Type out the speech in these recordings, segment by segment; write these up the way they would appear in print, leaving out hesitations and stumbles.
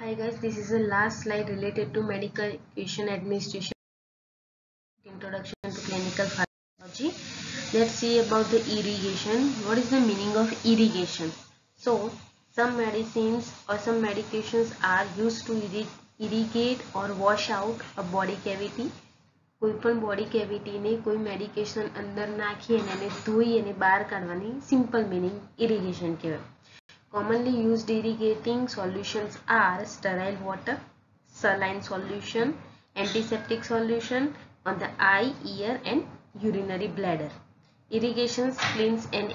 Hi guys, this is the last slide related to medication administration introduction to clinical pharmacology. Let's see about the irrigation. What is the meaning of irrigation? So, some medicines or some medications are used to irrigate or wash out a body cavity. કોઈ પણ body કેવિટીને કોઈ medication અંદર નાખી અને એને ધોઈ અને બહાર કાઢવાની સિમ્પલ મીનિંગ ઇરિગેશન કહેવાય. Commonly used irrigating solutions are sterile water, saline solution, antiseptic solution on the eye, ear and urinary bladder. Irrigation cleans and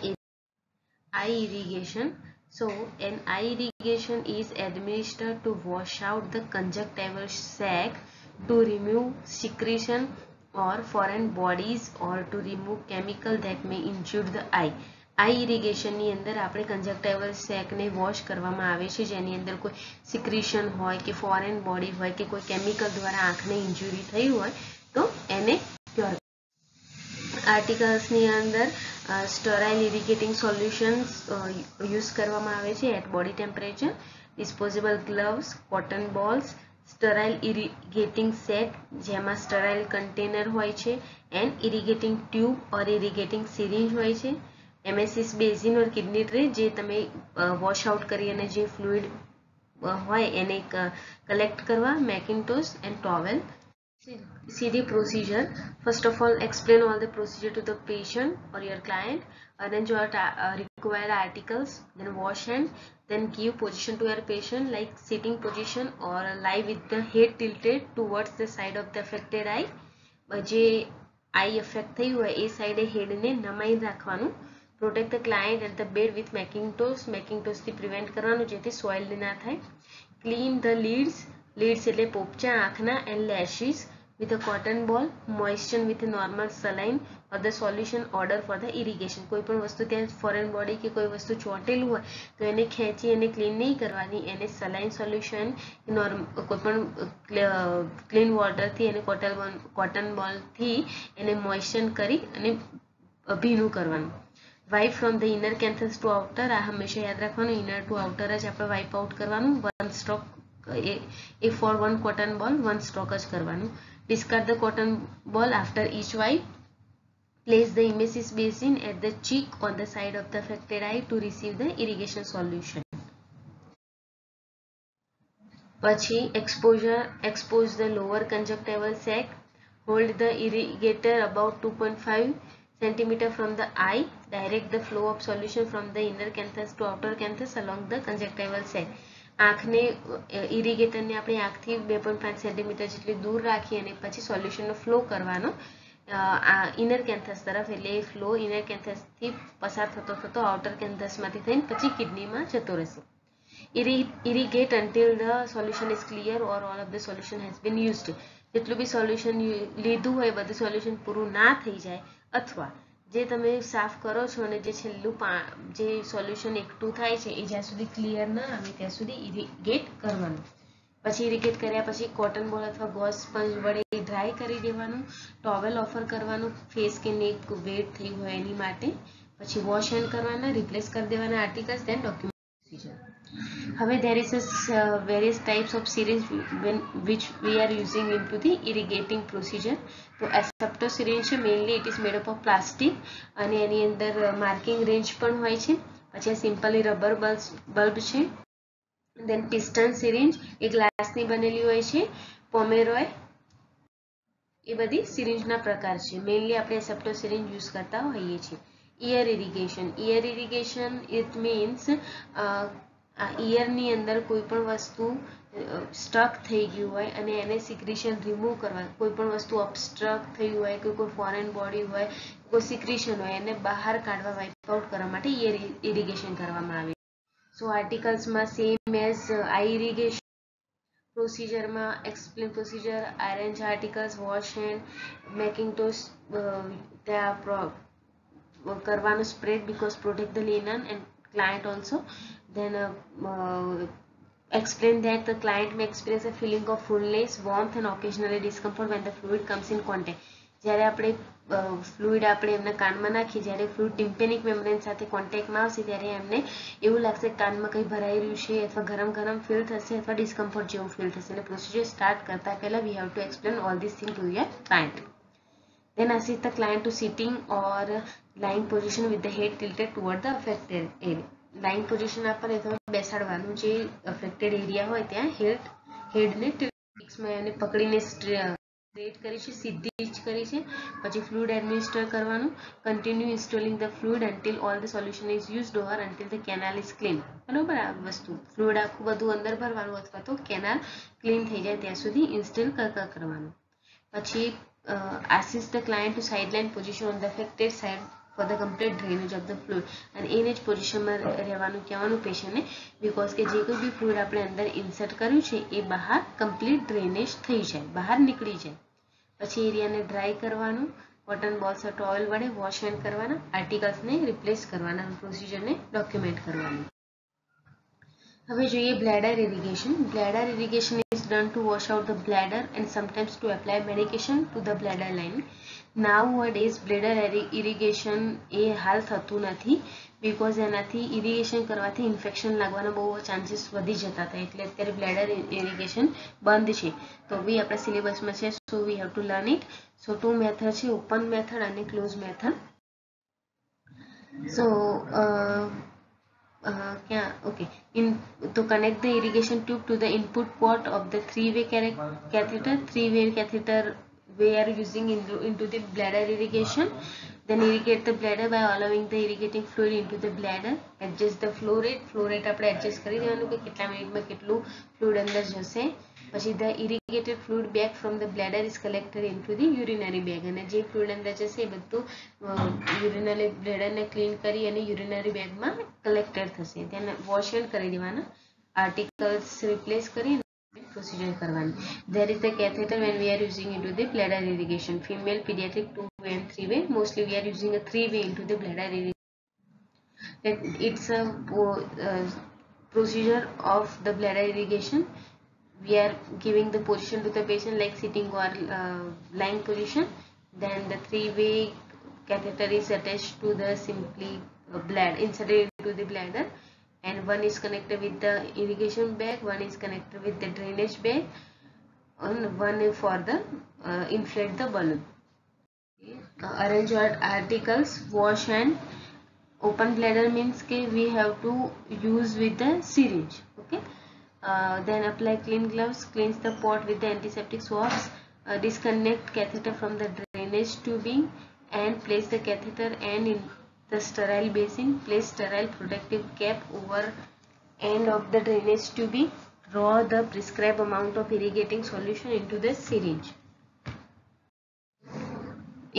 eye irrigation. So an eye irrigation is administered to wash out the conjunctival sac, to remove secretion or foreign bodies or to remove chemical that may injure the eye. આઈ ઇરિગેશનની અંદર આપણે કંજક્ટાઇવલ સેકને wash કરવામાં આવે છે જેની અંદર કોઈ સિક્રીશન હોય કે ફોરેન બોડી હોય કે કોઈ કેમિકલ દ્વારા આંખને ઇન્જુરી થઈ હોય તો એને ક્યોર. આર્ટિકલ્સની અંદર સ્ટરાઇલ ઇરિગેટિંગ સોલ્યુશન્સ યુઝ કરવામાં આવે છે at body temperature, disposable gloves, cotton balls, sterile irrigating set જેમાં સ્ટરાઇલ કન્ટેનર હોય છે and irrigating tube or irrigating syringe હોય છે, emesis basin or kidney tray જે તમે વોશ આઉટ કરી અને જે ફ્લુઇડ હોય એને કલેક્ટ કરવા, mackintosh and towel. See the procedure. First of all, explain all the procedure to the patient or your client. Arrange your required articles. Then wash hand. Then give position to your patient like sitting position or lie with the head tilted towards the side of the affected eye. જે આઈ affect થઈ હોય એ સાઈડે હેડને નમાઈ રાખવાનું. Protect the client at the bed with મેકિંગટોસથી prevent કરવાનું જેથી સોઇલ ના થાય. ક્લીન ધ લીડ્સ એટલે પોપચા આંખના and લેશિસ with a cotton ball, moisten with a normal saline or the solution order for the irrigation. કોઈ પણ વસ્તુ ત્યાં ફોરેન બોડી કે કોઈ વસ્તુ ચોંટેલું હોય તો એને ખેંચી અને ક્લીન નહીં કરવાની, એને સલાઇન સોલ્યુશન કોઈ પણ ક્લીન વોટરથી અને કોટન બોલથી એને મોઇસ્ચન કરી અને ભીનું કરવાનું. Wipe from the inner canthus to outer. આ હંમેશા યાદ રાખવાનું, ઇનર ટુ આઉટર જ આપણે વાઇપ આઉટ કરવાનું. વન સ્ટ્રોક એ for one cotton ball one stroke જ કરવાનું. Discard the cotton ball after each wipe. Place the emesis basin at the cheek on the side of the affected eye to receive the irrigation solution. પછી expose the lower conjunctival sac. Hold the irrigator about 2.5 cm from the eye. Direct the flow of solution from the inner canthus to outer canthus along the conjunctival sac. આંખને ઇરિગેટરને આપણે આંખથી 2.5 centimetre જેટલી દૂર રાખી અને પછી સોલ્યુશનનો flow કરવાનો inner કેન્થસ તરફ. એટલે એ flow inner કેન્થસથી પસાર થતો આઉટર કેન્થસમાંથી થઈને પછી કિડનીમાં જતો રહેશે. ઇરિગેટ until the solution is clear or all of the solution has been used. જેટલું બી સોલ્યુશન લીધું હોય બધું સોલ્યુશન પૂરું ના થઈ જાય અથવા જે તમે સાફ કરો છો અને જે છેલ્લું જે સોલ્યુશન એકઠું થાય છે એ જ્યાં સુધી ક્લિયર ના આવે ત્યાં સુધી ઇરિગેટ કરવાનું. પછી ઇરિગેટ કર્યા પછી કોટન બોલ અથવા ગોઝ સ્પંજ વડે ડ્રાય કરી દેવાનું. ટોવેલ ઓફર કરવાનું ફેસ કે નેક વેટ થઈ હોય એની માટે. પછી વોશ હેન્ડ કરવાના, રિપ્લેસ કરી દેવાના આર્ટિકલ્સ. Then document procedure. હવે there is various types of syringe which we are using into the irrigating procedure. તો asepto syringe mainly it is made up of plastic અને એની અંદર માર્કિંગ રેન્જ પણ હોય છે. પછી આ સિમ્પલી રબર બલ્બ છે. દેન પિસ્ટન સિરિંજ એ ગ્લાસની બનેલી હોય છે. પોમેરોય એ બધી સિરિંજના પ્રકાર છે. મેઇનલી આપણે asepto syringe યુઝ કરતા હોઈએ છીએ. ઇયર ઇરિગેશન ઇટ મીન્સ ઇયરની અંદર કોઈ પણ વસ્તુ સ્ટક થઈ ગયું હોય અને એને સિક્રીશન રિમૂવ કરવા, કોઈ પણ વસ્તુ અબસ્ટ્રક થઈ હોય કે કોઈ ફોરેન બોડી હોય કોઈ સિક્રીશન હોય એને બહાર કાઢવા વાઇપ આઉટ કરવા માટે ઇયર ઇરિગેશન કરવામાં આવે. સો આર્ટિકલ્સમાં સેમ એઝ આઈ ઇરિગેશન. પ્રોસિજરમાં explain procedure, arrange articles, wash hand, mackintosh ત્યાં કરવાનું spread because protect the linen and client also. Then explain that the client may experience a feeling of fullness, warmth and occasionally discomfort when the fluid comes in contact. જ્યારે આપણે fluid આપણે એમના કાનમાં નાખીએ, જ્યારે fluid ટિમ્પેનિક membrane સાથે કોન્ટેક્ટમાં આવશે ત્યારે એમને એવું લાગશે કે કાનમાં કંઈ ભરાઈ રહ્યું છે, અથવા ગરમ ગરમ ફીલ થશે, અથવા ડિસ્કમ્ફર્ટ જેવું ફીલ થશે. અને પ્રોસિજર સ્ટાર્ટ કરતા પહેલા વી have two explain all this thing to your client. Then assist the client to sitting or lying position with the head tilted toward the affected area. Lying position આપણે તમે બેસાડવાનું, જે affected area હોય ત્યાં હેડને ટિલ્ટને પકડીને straight કરી છે, સીધી જ કરી છે. પછી ફ્લુઇડ એડમિનિસ્ટર કરવાનું. Continue installing the fluid until all the solution is used or until the canal is clean. બરોબર, આ વસ્તુ ફ્લુઇડ આખું બધું અંદર ભરવાનું અથવા તો કેનાલ ક્લીન થઈ જાય ત્યાં સુધી ઇન્સ્ટોલ કરવાનું. પછી assist the client to sideline position on the affected side for the complete drainage of the fluid. અને એને જ પોઝિશનમાં રહેવાનું કહેવાનું પેશન્ટને, બિકોઝ કે જે કોઈ બી ફ્લુઇડ આપણે અંદર ઇન્સર્ટ કર્યું છે એ બહાર કમ્પ્લીટ ડ્રેનેજ થઈ જાય, બહાર નીકળી જાય. પછી એરિયાને ડ્રાય કરવાનું, કોટન બોલ્સ ટોવેલ વડે વોશ હેન્ડ કરવાના, આર્ટિકલ્સને રિપ્લેસ કરવાના, પ્રોસિજરને ડોક્યુમેન્ટ કરવાનું. હવે જોઈએ bladder irrigation. Bladder irrigation is done to wash out the bladder and sometimes to apply medication to the bladder line. Nowadays bladder irrigation એ હાલ થતું નથી, બિકોઝ એનાથી ઇરિગેશન કરવાથી ઇન્ફેક્શન લાગવાના બહુ ચાન્સીસ વધી જતા હતા, એટલે અત્યારે બ્લેડર ઇરિગેશન બંધ છે. તો બી આપણા સિલેબસમાં છે, so we have to learn it. So 2 method છે, ઓપન મેથડ અને close method. So to connect the irrigation tube to the input port of the three-way catheter. Three-way catheter we are using into the bladder irrigation. Then irrigate the bladder by allowing the irrigating fluid into the bladder. Adjust the flow rate. Flow rate આપણે adjust કરી દેવાનું કે કેટલા મિનિટમાં કેટલું fluid અંદર જશે. પછી the irrigated fluid bag from the bladder is collected into the urinary bag. અને જે fluid અંદર જશે એ બધું urinary bladder ને ક્લીન કરી અને urinary bag માં collected થશે. then wash hand કરી દેવાના, articles replace કરી procedure કરવાની. There is the catheter when we are using into the bladder irrigation. Female pediatric 2-way and 3-way. Mostly we are using a 3-way into the bladder irrigation. It's a procedure of the bladder irrigation. We are giving the position to the patient like sitting or lying position. Then the 3-way catheter is attached to the simply bladder, inserted into the bladder, and one is connected with the irrigation bag, one is connected with the drainage bag, and one for the inflate the balloon. Arrange your articles, wash hand. Open bladder means ke we have to use with the syringe. Okay. Then apply clean gloves, cleanse the pot with the antiseptic swabs, disconnect catheter from the drainage tubing and place the catheter and in the sterile basin. Place sterile protective cap over end of the drainage tubing. Draw the prescribed amount of irrigating solution into the syringe.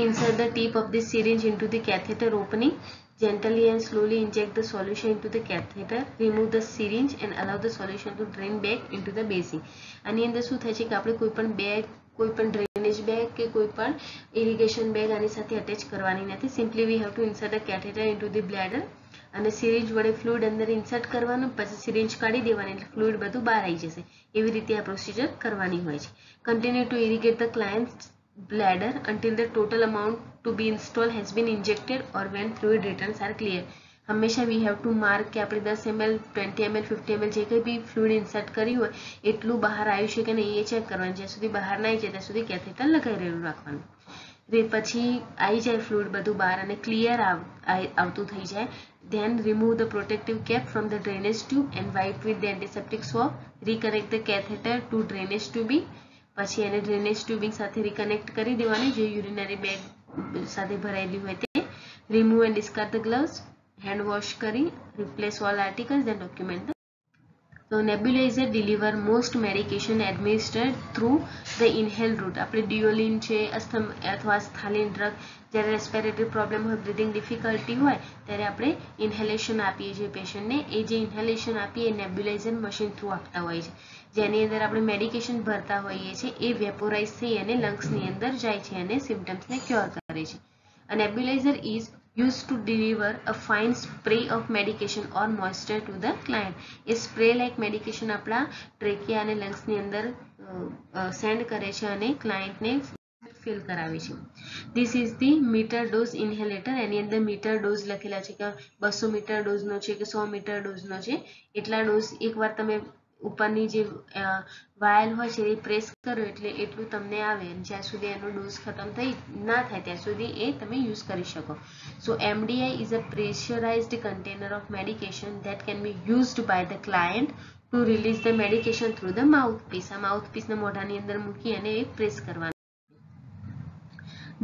Insert the tip of the syringe into the catheter opening. Gently and slowly inject the solution into the catheter. Remove the syringe and allow the solution to drain back into the basin. આની અંદર શું થાય છે કે આપણે કોઈપણ bag, કોઈપણ drainage bag કે કોઈપણ ઇરિગેશન બેગ આની સાથે અટેચ કરવાની નથી. Simply V have two insert a catheter into the bladder અને સિરિંજ વડે ફ્લુઇડ અંદર ઇન્સર્ટ કરવાનું, પછી સિરિંજ કાઢી દેવાની એટલે ફ્લુઇડ બધું બહાર આવી જશે. એવી રીતે આ પ્રોસિજર કરવાની હોય છે. Continue to irrigate the clients bladder until the total amount to be installed has been injected or when fluid returns are clear. હંમેશા we have to mark કે આપણે 10 ml 20 ml 50 ml જે કંઈ બી ફ્લુઇડ ઇન્સર્ટ કર્યું હોય એટલું બહાર આવ્યું છે કે નહીં એ ચેક કરવાનું. જ્યાં સુધી બહાર ના આવી જાય ત્યાં સુધી કેથેટર લગાવેલું રાખવાનું. પછી આવી જાય ફ્લુઇડ બધું બહાર અને ક્લિયર આવતું થઈ જાય, then remove the protective cap from the drainage tube and wipe with the antiseptic swab. Reconnect the catheter to drainage tubing. પછી એને ડ્રેનેજ ટ્યુબિંગ સાથે રિકનેક્ટ કરી દેવાની જે યુરિનરી બેગ સાથે ભરાયેલી હોય તે. Remove and discard the gloves. Hand wash કરી replace all articles then document. So nebulizer deliver most medication administered through the inhale route. આપણે ડિયોલિન છે અથવા સ્થાલિન ડ્રગ જ્યારે રેસ્પિરેટરી પ્રોબ્લેમ હોય, બ્રીથિંગ ડિફિકલ્ટી હોય ત્યારે આપણે ઇન્હેલેશન આપીએ છીએ પેશન્ટને. એ જે ઇન્હેલેશન આપીએ એ નેબ્યુલાઇઝર મશીન થ્રુ આપતા હોય છે, જેની અંદર આપણે મેડિકેશન ભરતા હોઈએ છીએ. એ વેપોરાઇઝ થઈ અને લંગ્સની અંદર જાય છે અને સિમ્પટમ્સને ક્યોર કરે છે. A nebulizer is used to deliver a fine spray of medication or moisture to the client. A spray like medication આપણા ટ્રેકિયા અને લંગ્સની અંદર સેન્ડ કરે છે અને ક્લાયન્ટને ફિલ કરાવે છે. This is the meter dose inhaler. એની અંદર મીટર ડોઝ લખેલા છે કે 200 મીટર ડોઝનો છે કે 100 મીટર ડોઝનો છે. એટલા ડોઝ એકવાર તમે ઉપરની જે વાયલ હોય છે એ પ્રેસ કરો એટલે એટલું તમને આવે. જ્યાં સુધી એનો ડોઝ ખતમ ના થાય ત્યાં સુધી એ તમે યુઝ કરી શકો. સો MDI is a pressurized container of medication that can be used by the client to release the medication through the mouthpiece. આ માઉથપીસ ને મોઢાની અંદર મૂકી અને એ પ્રેસ કરવાનું.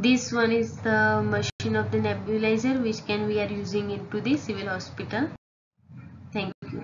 This one is the machine of the nebulizer which we are using into the civil hospital. Thank you.